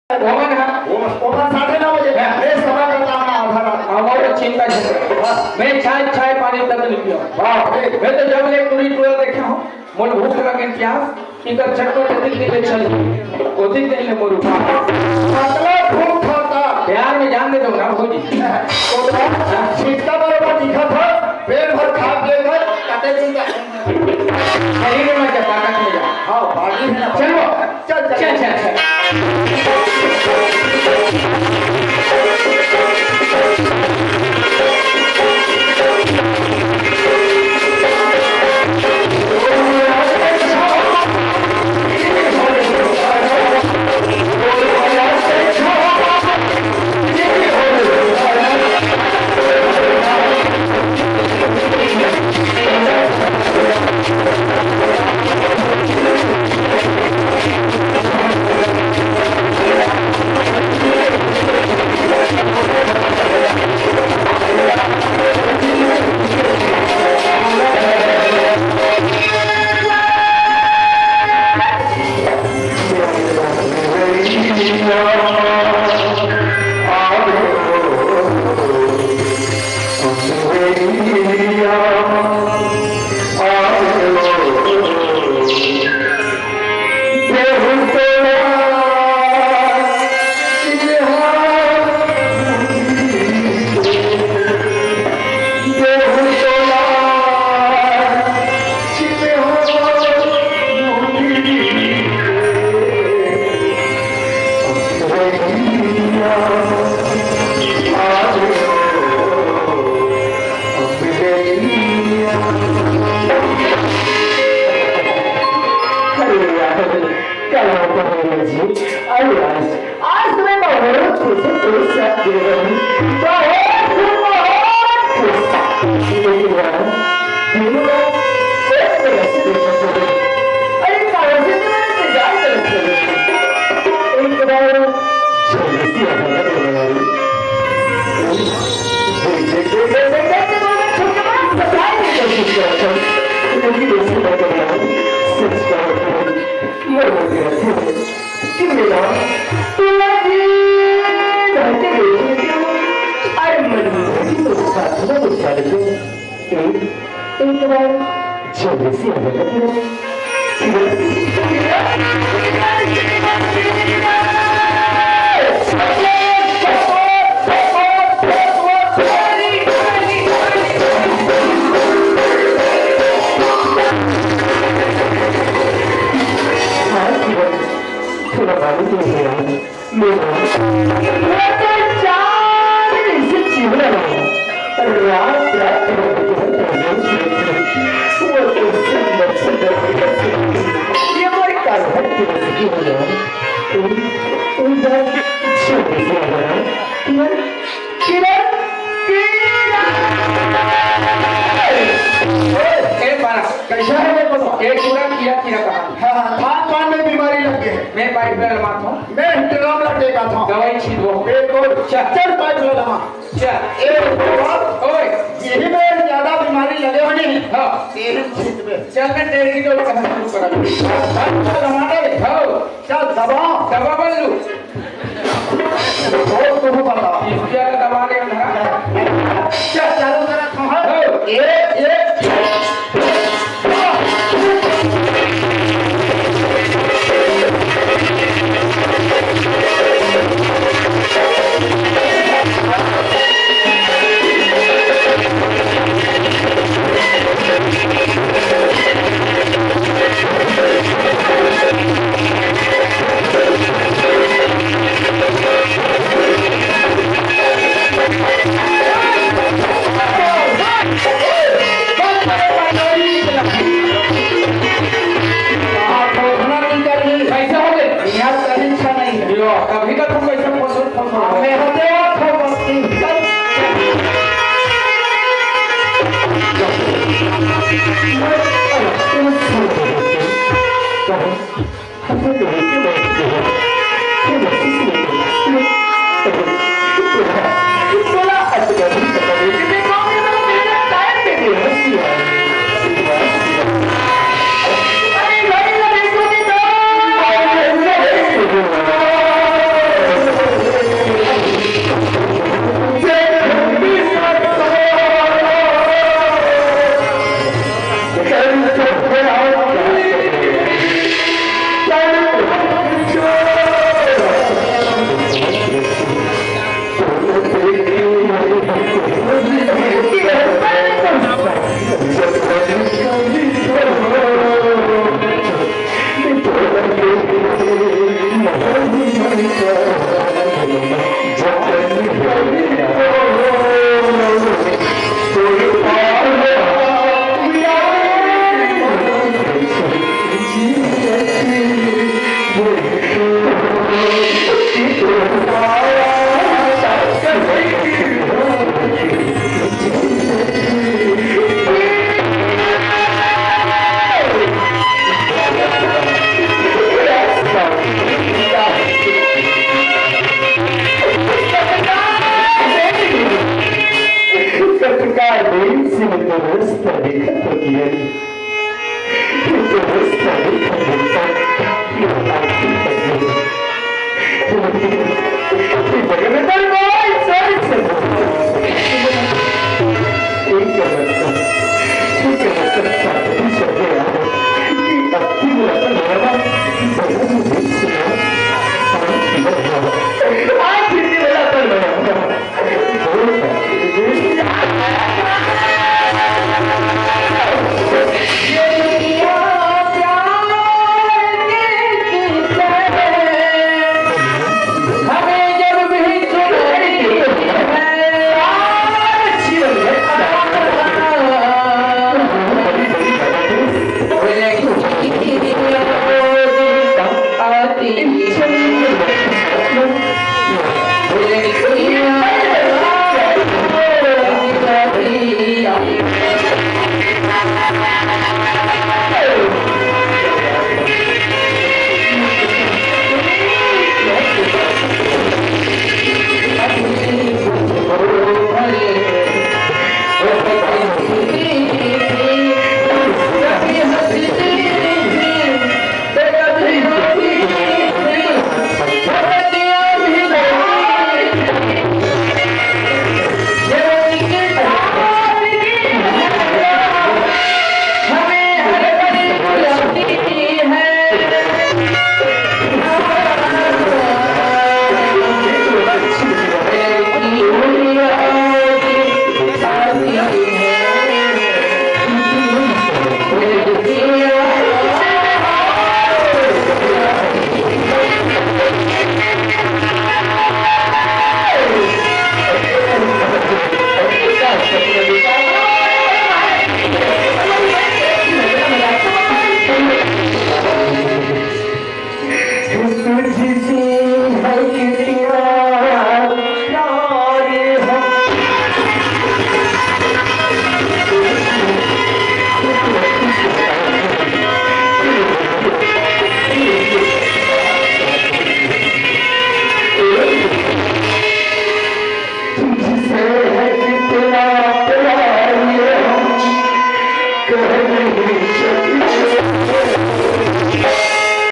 ओमन हा ओमन 9:30 बजे मैं सभा करता हूं हमारे चिंता है मैं चाय चाय पानी तक नहीं पियो बाप रे मैं तो जब ले पूरी टूर देखा हूं मोर भूख लगे क्या इधर चक्कर दिल दिल चल ओदी दिन ले मोर उठा मतलब खूब खाता प्यार में जान दे दो ना भौजी तो छिटका बराबर दिखा था पेट भर खा के गए काटे दिन का शरीर में क्या ताकत में जा हां बागी है ना चलो चल चल चल चल कैसा है मैं बोलो एक पूरा किया किया कहा हां खान में बीमारी लग गई है मैं पाइप में लगा था मैं इंतजाम लगेगा था दवाई छीट वो बिल्कुल चल पाइप लगा चल एक बात ओए यही में ज्यादा बीमारी लगे होने हां तेरे छीट में चल कर डेढ़ की दौड़ कहां शुरू करा हमारे हां चल दबा दबा बन लू बहुत तुम बता इसके आगे दबा ले धरा चल चालू करा था हां एक अभी तक तुम कैसे फोन मैं होते हो बस्ती हम तो